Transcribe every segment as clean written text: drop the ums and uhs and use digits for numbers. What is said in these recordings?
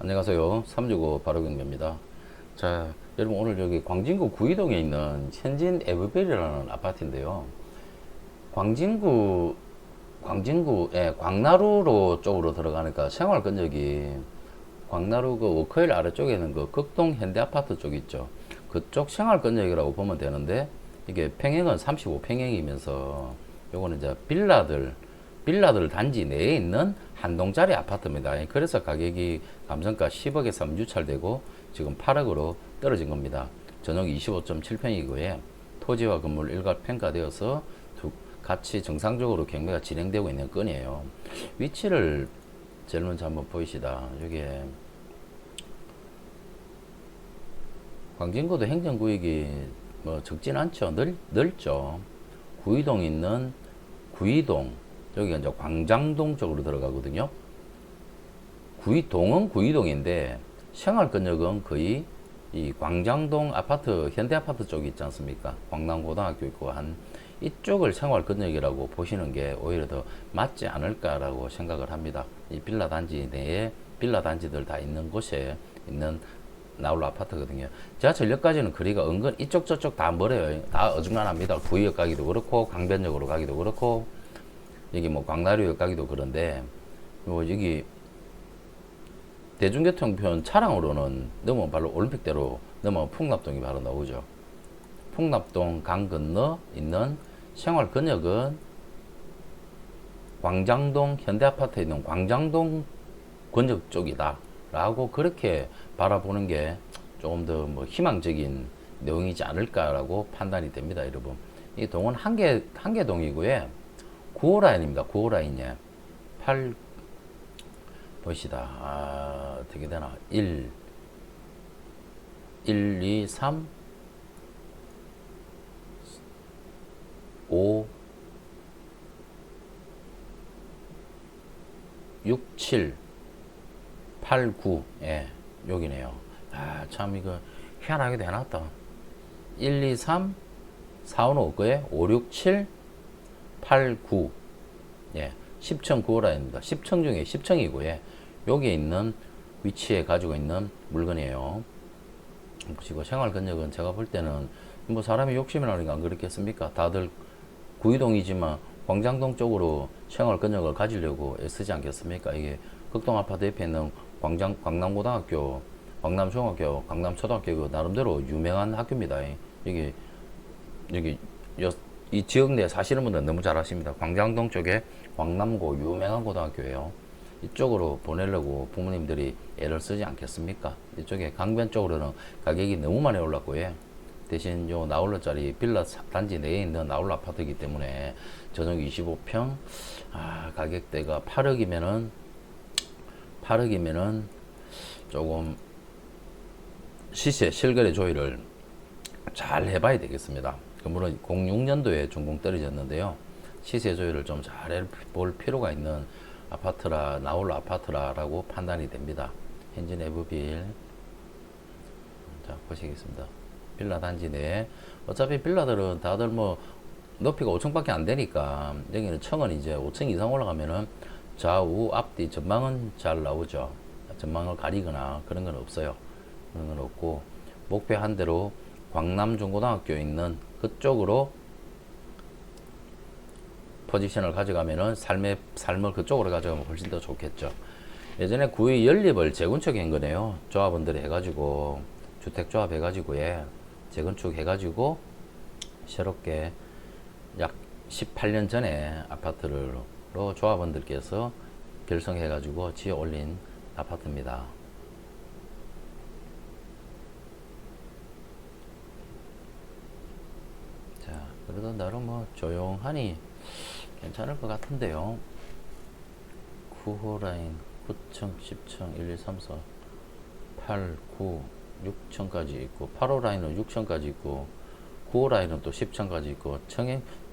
안녕하세요. 365 바로경제입니다. 자, 여러분 오늘 여기 광진구 구이동에 있는 현진 에브벨이라는 아파트인데요. 광진구의 광나루로 쪽으로 들어가니까 생활 근적이 광나루 그 워커힐 아래쪽에 있는 그 극동 현대 아파트 쪽 있죠. 그쪽 생활 근적이라고 보면 되는데 이게 평형은 35평형이면서 요거는 이제 빌라들 단지 내에 있는 한 동짜리 아파트입니다. 그래서 가격이 감성가 10억에서 3주찰되고 지금 8억으로 떨어진 겁니다. 전용 25.7평이고요. 토지와 건물 일괄 평가되어서 같이 정상적으로 경매가 진행되고 있는 건이에요. 위치를 제일 먼저 한번 보이시다. 이게 광진구도 행정구역이 뭐 적진 않죠. 넓죠. 구이동 있는 구이동, 여기가 이제 광장동 쪽으로 들어가거든요. 구이동은 구이동인데 생활권역은 거의 이 광장동 아파트, 현대아파트 쪽이 있지 않습니까? 광남고등학교 있고 한 이쪽을 생활권역이라고 보시는 게 오히려 더 맞지 않을까라고 생각을 합니다. 이 빌라 단지 내에 빌라 단지들 다 있는 곳에 있는 나홀로 아파트거든요. 지하철역까지는 거리가 은근 이쪽 저쪽 다 멀어요. 다 어중간합니다. 구의역 가기도 그렇고 강변역으로 가기도 그렇고 여기 뭐 광나루역 가기도 그런데 뭐 여기 대중교통편 차량으로는 넘어 바로 올림픽대로 넘어 풍납동이 바로 나오죠. 풍납동 강 건너 있는 생활권역은 광장동 현대아파트에 있는 광장동 권역 쪽이다 라고 그렇게 바라보는 게 조금 더 뭐 희망적인 내용이지 않을까라고 판단이 됩니다. 여러분, 이 동은 한개 동이고요. 9호 라인입니다. 9호 라인에 8 보시다. 어떻게 되나? 1 2 3 5 6 7 8 9 예, 여기네요. 참 이거 희한하게도 해놨다. 1 2 3 4 5 5에 5 6 7 8 9 예, 10층 9호 라인입니다. 10층 중에 10층이고 예, 여기에 있는 위치에 가지고 있는 물건이에요. 보시고 생활권역은 제가 볼 때는 뭐 사람이 욕심이 나니까 안 그렇겠습니까? 다들 구이동이지만 광장동 쪽으로 생활권역을 가지려고 애쓰지 않겠습니까? 이게 극동 아파트 옆에 있는 광남고등학교, 광남중학교, 광남초등학교 나름대로 유명한 학교입니다. 여기 이 지역 내에 사시는 분들은 너무 잘 아십니다. 광장동 쪽에 광남고 유명한 고등학교예요. 이쪽으로 보내려고 부모님들이 애를 쓰지 않겠습니까? 이쪽에 강변 쪽으로는 가격이 너무 많이 올랐고요. 대신 요 나홀로짜리 빌라 단지 내에 있는 나홀로 아파트이기 때문에 전용 25평 가격대가 8억이면은 조금 시세 실거래 조율을 잘 해봐야 되겠습니다. 물론 06년도에 중공 떨어졌는데요. 시세 조율을 좀 잘 해볼 필요가 있는 아파트라 나홀로 아파트라고 판단이 됩니다. 현진 에브빌 자 보시겠습니다. 빌라 단지 내에 어차피 빌라들은 다들 뭐 높이가 5층밖에 안 되니까 여기는 층은 이제 5층 이상 올라가면은 좌우 앞뒤 전망은 잘 나오죠. 전망을 가리거나 그런 건 없어요. 그런 건 없고 목표한 대로 광남중고등학교 있는 그쪽으로 포지션을 가져가면은 삶을 그쪽으로 가져가면 훨씬 더 좋겠죠. 예전에 구의 연립을 재건축한 거네요. 조합원들이 해가지고 주택조합 해가지고 재건축 해가지고 새롭게 약 18년 전에 아파트로 조합원들께서 결성해가지고 지어 올린 아파트입니다. 자, 그래도 나름 뭐 조용하니 괜찮을 것 같은데요. 9호 라인 9층, 10층, 1, 2, 3, 4, 8, 9, 6층까지 있고 8호 라인은 6층까지 있고 9호 라인은 또 10층까지 있고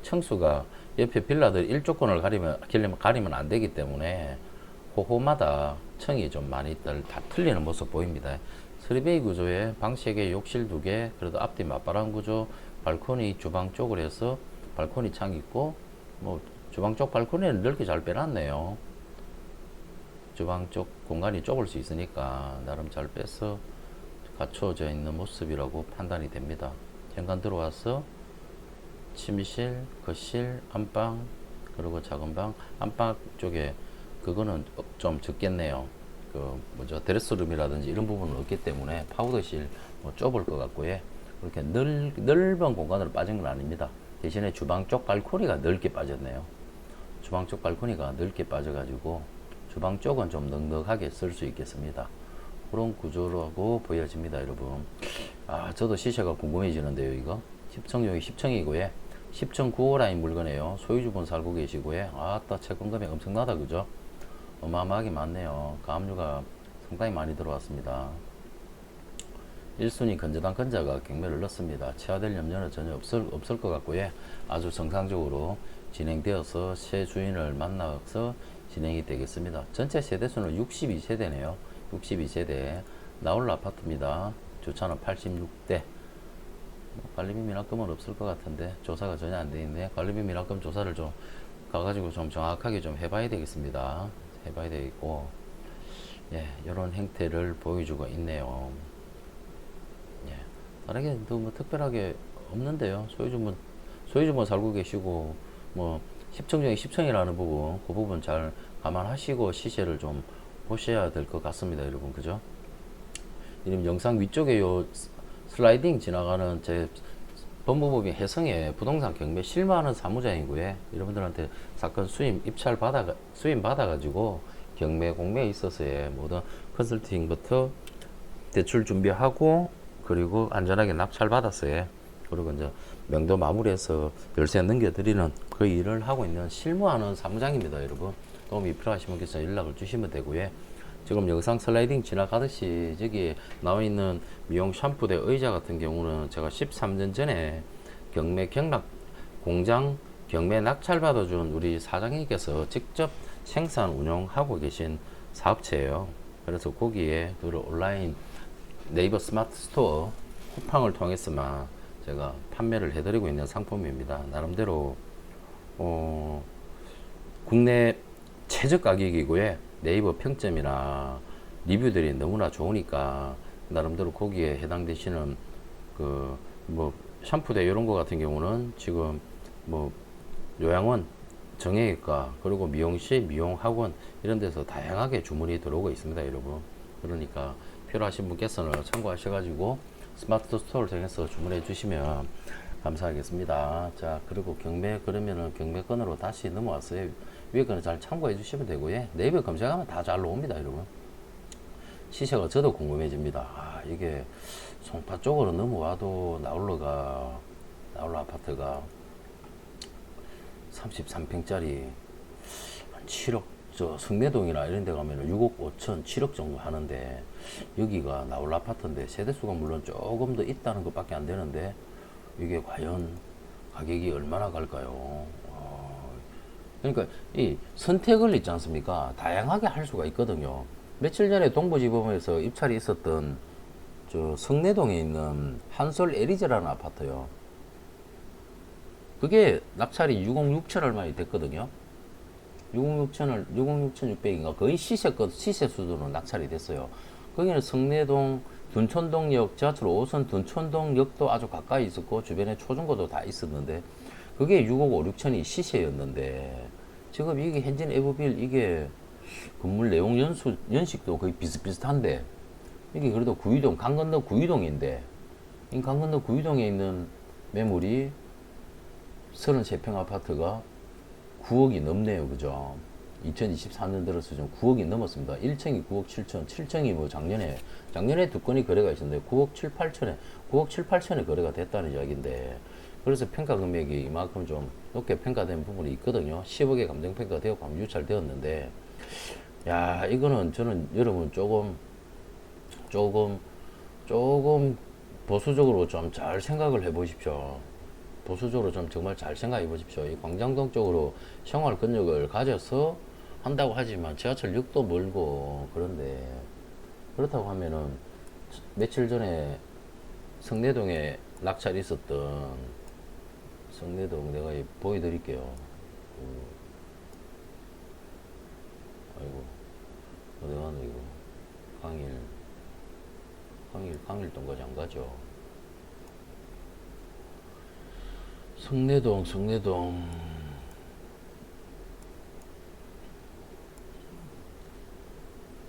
층수가 옆에 빌라들 일조권을 가리면 안 되기 때문에 호호마다 층이 좀 많이 다 틀리는 모습 보입니다. 3베이 구조에 방 3개, 욕실 2개, 그래도 앞뒤 맞바람 구조, 발코니 주방 쪽으로 해서 발코니 창 있고 뭐 주방 쪽 발코니를 넓게 잘 빼놨네요. 주방 쪽 공간이 좁을 수 있으니까 나름 잘 빼서 갖춰져 있는 모습이라고 판단이 됩니다. 현관 들어와서 침실, 거실, 안방, 그리고 작은 방, 안방 쪽에 그거는 좀 적겠네요. 그 뭐죠, 드레스룸이라든지 이런 부분은 없기 때문에 파우더실 뭐 좁을 것 같고요. 그렇게 넓은 공간으로 빠진 건 아닙니다. 대신에 주방 쪽 발코니가 넓게 빠졌네요. 주방 쪽 발코니가 넓게 빠져가지고 주방 쪽은 좀 넉넉하게 쓸 수 있겠습니다. 그런 구조라고 보여집니다, 여러분. 아, 저도 시세가 궁금해지는데요, 이거. 10층, 여기 10층이고요. 10층 9호 라인 물건이에요. 소유주분 살고 계시고요. 아따, 채권 금액 엄청나다, 그죠? 어마어마하게 많네요. 가압류가 상당히 많이 들어왔습니다. 1순위 건재당 건자가 경매를 넣습니다. 취하될 염려는 전혀 없을 것 같고요. 아주 정상적으로 진행되어서 새 주인을 만나서 진행이 되겠습니다. 전체 세대수는 62세대네요. 62세대 나홀로 아파트입니다. 주차는 86대. 관리비 미납금은 없을 것 같은데 조사가 전혀 안 돼 있네. 관리비 미납금 조사를 좀 가가지고 좀 정확하게 좀 해봐야 되겠습니다. 해봐야 되겠고, 예, 이런 행태를 보여주고 있네요. 예, 다르게 뭐 특별하게 없는데요. 소유주분 살고 계시고, 뭐 10층 중에 10층이라는 부분, 그 부분 잘 감안하시고 시세를 좀 보셔야 될 것 같습니다, 여러분. 그죠? 이름 영상 위쪽에 요 슬라이딩 지나가는 제 법무법인 혜성의 부동산 경매 실무하는 사무장이고요. 여러분들한테 사건 수임 받아가지고 경매 공매에 있어서의 모든 컨설팅부터 대출 준비하고 그리고 안전하게 낙찰 받았어요. 그리고 이제 명도 마무리해서 열쇠 넘겨드리는 그 일을 하고 있는 실무하는 사무장입니다, 여러분. 도움이 필요하신 분께서 연락을 주시면 되고요. 지금 영상 슬라이딩 지나가듯이 저기 나와 있는 미용 샴푸대 의자 같은 경우는 제가 13년 전에 경매 경락 공장 경매 낙찰 받아준 우리 사장님께서 직접 생산 운영하고 계신 사업체예요. 그래서 거기에 그 온라인 네이버 스마트 스토어 쿠팡을 통해서만 제가 판매를 해드리고 있는 상품입니다. 나름대로 국내 최저 가격이고요. 네이버 평점이나 리뷰들이 너무나 좋으니까 나름대로 거기에 해당되시는 그 뭐 샴푸대 이런 거 같은 경우는 지금 뭐 요양원, 정형외과 그리고 미용실, 미용학원 이런 데서 다양하게 주문이 들어오고 있습니다, 여러분. 그러니까 필요하신 분께서는 참고하셔가지고 스마트 스토어를 통해서 주문해 주시면 감사하겠습니다. 자, 그리고 경매 그러면은 경매건으로 다시 넘어왔어요. 위에 거는 잘 참고해 주시면 되고요. 네이버 검색하면 다 잘 나옵니다, 여러분. 시세가 저도 궁금해집니다. 아, 이게 송파 쪽으로 넘어와도 나홀로 아파트가 33평짜리 한 7억, 저 성내동이나 이런 데 가면 6억 5천, 7억 정도 하는데 여기가 나홀로 아파트인데 세대수가 물론 조금 더 있다는 것밖에 안 되는데 이게 과연 가격이 얼마나 갈까요? 그러니까 이 선택을 있지 않습니까? 다양하게 할 수가 있거든요. 며칠 전에 동부지법에서 입찰이 있었던 저 성내동에 있는 한솔 에리제라는 아파트요. 그게 낙찰이 6억 6천 얼마 됐거든요. 6억 6,600인가 거의 시세 수준으로 낙찰이 됐어요. 거기는 성내동 둔촌동역 지하철 5호선 둔촌동역도 아주 가까이 있었고 주변에 초중고도 다 있었는데 그게 6억 5, 6천이 시세였는데 지금 이게 현진 에버빌 이게 건물 내용 연식도 거의 비슷비슷한데 이게 그래도 구이동 강 건너 구이동인데 이 강 건너 구이동에 있는 매물이 33평 아파트가 9억이 넘네요, 그죠? 2024년 들어서 좀 9억이 넘었습니다. 1층이 9억 7천, 7층이 뭐 작년에 두 건이 거래가 있었는데 9억 7, 8천에 거래가 됐다는 이야기인데 그래서 평가 금액이 이만큼 좀 높게 평가된 부분이 있거든요. 10억에 감정평가 되고 하면 유찰되었는데 야, 이거는 저는 여러분 조금 보수적으로 좀 잘 생각을 해 보십시오. 보수적으로 좀 정말 잘 생각해 보십시오. 이 광장동 쪽으로 생활 근육을 가져서 한다고 하지만 지하철역도 멀고 그런데 그렇다고 하면은 며칠 전에 성내동에 낙찰이 있었던 성내동 내가 보여드릴게요. 아이고 어디 가노 이거? 강일 동까지 안 가죠. 성내동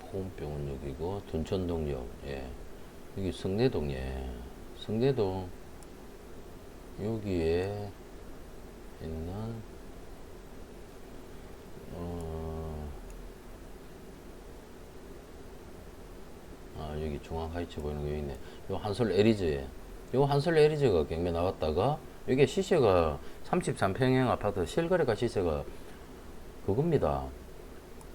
보험병원역이고 둔천동역. 예, 여기 성내동에 성내동 여기에 있는 여기 중앙 하이츠 보이는 거 여기 있네. 요 한솔 에리즈. 요 한솔 에리즈가 경매 나왔다가 이게 시세가 33평형 아파트 실거래가 시세가 그겁니다.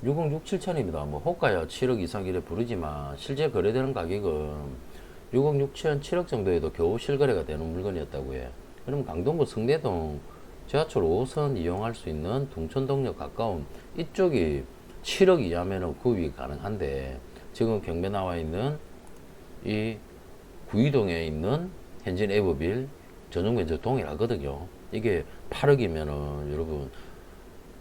6억 6, 7천입니다. 뭐 호가야 7억 이상 이래 부르지만 실제 거래되는 가격은 6억 6천, 7억 정도에도 겨우 실거래가 되는 물건이었다고 해. 그럼 강동구 성내동 지하철 5호선 이용할 수 있는 둥천동역 가까운 이쪽이 7억 이하면은 구입이 가능한데 지금 경매 나와 있는 이 구이동에 있는 현진 에버빌 전용 면적 동일하거든요. 이게 8억이면은 여러분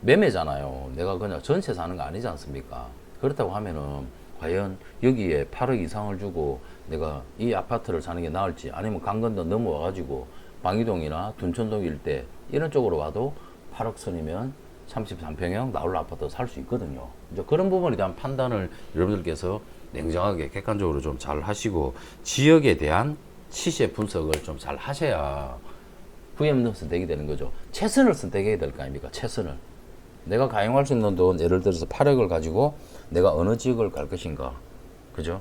매매잖아요. 내가 그냥 전세 사는 거 아니지 않습니까? 그렇다고 하면은 과연 여기에 8억 이상을 주고 내가 이 아파트를 사는 게 나을지 아니면 강건도 넘어와가지고 방이동이나 둔천동 일대 이런 쪽으로 와도 8억 선이면 33평형 나홀로 아파트 살 수 있거든요. 이제 그런 부분에 대한 판단을 여러분들께서 냉정하게 객관적으로 좀 잘 하시고 지역에 대한 시세 분석을 좀 잘 하셔야 VM 선택이 되는 거죠. 최선을 선택해야 될 거 아닙니까? 최선을. 내가 가용할 수 있는 돈, 예를 들어서 8억을 가지고 내가 어느 지역을 갈 것인가. 그죠?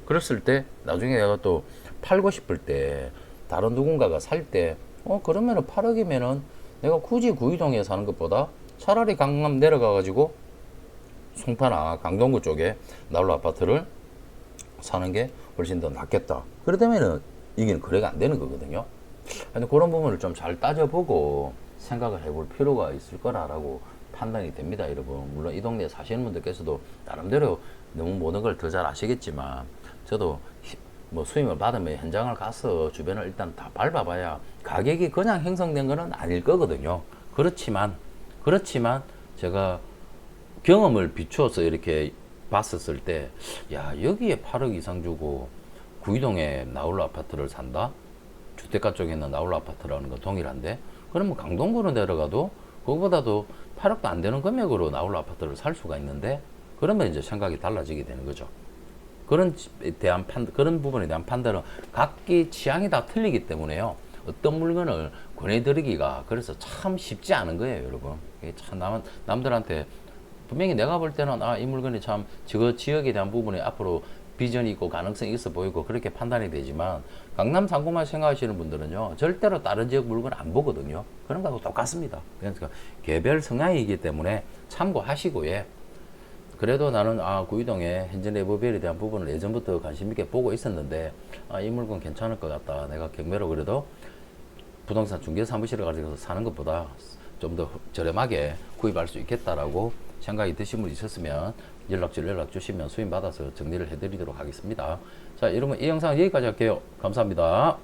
그랬을 때, 나중에 내가 또 팔고 싶을 때, 다른 누군가가 살 때, 그러면은 8억이면은 내가 굳이 구이동에 사는 것보다 차라리 강남 내려가가지고 송파나 강동구 쪽에 나홀로 아파트를 사는 게 훨씬 더 낫겠다. 그러다면은 이게 거래가 안 되는 거거든요. 근데 그런 부분을 좀 잘 따져보고 생각을 해볼 필요가 있을 거라고 판단이 됩니다, 여러분. 물론 이 동네에 사시는 분들께서도 나름대로 너무 모든 걸 더 잘 아시겠지만 저도 뭐 수임을 받으면 현장을 가서 주변을 일단 다 밟아봐야 가격이 그냥 형성된 거는 아닐 거거든요. 그렇지만 제가 경험을 비추어서 이렇게 봤었을 때, 야, 여기에 8억 이상 주고 구이동에 나홀로 아파트를 산다? 주택가 쪽에 있는 나홀로 아파트라는 거 동일한데, 그러면 강동구로 내려가도 그거보다도 8억도 안 되는 금액으로 나홀로 아파트를 살 수가 있는데, 그러면 이제 생각이 달라지게 되는 거죠. 그런 부분에 대한 판단은 각기 취향이 다 틀리기 때문에요. 어떤 물건을 권해드리기가 그래서 참 쉽지 않은 거예요, 여러분. 이게 참 남들한테 분명히 내가 볼 때는 이 물건이 참 저 지역에 대한 부분에 앞으로 비전이 있고 가능성이 있어 보이고 그렇게 판단이 되지만 강남 상공만 생각하시는 분들은요 절대로 다른 지역 물건 안 보거든요. 그런 거하고 똑같습니다. 그러니까 개별 성향이기 때문에 참고하시고 예. 그래도 나는 구이동에 현재 레버벨에 대한 부분을 예전부터 관심 있게 보고 있었는데 이 물건 괜찮을 것 같다. 내가 경매로 그래도 부동산 중개 사무실에 가서 사는 것보다 좀 더 저렴하게 구입할 수 있겠다라고 생각이 드신 분 있었으면 연락 주시면 수임 받아서 정리를 해드리도록 하겠습니다. 자, 여러분 이 영상 여기까지 할게요. 감사합니다.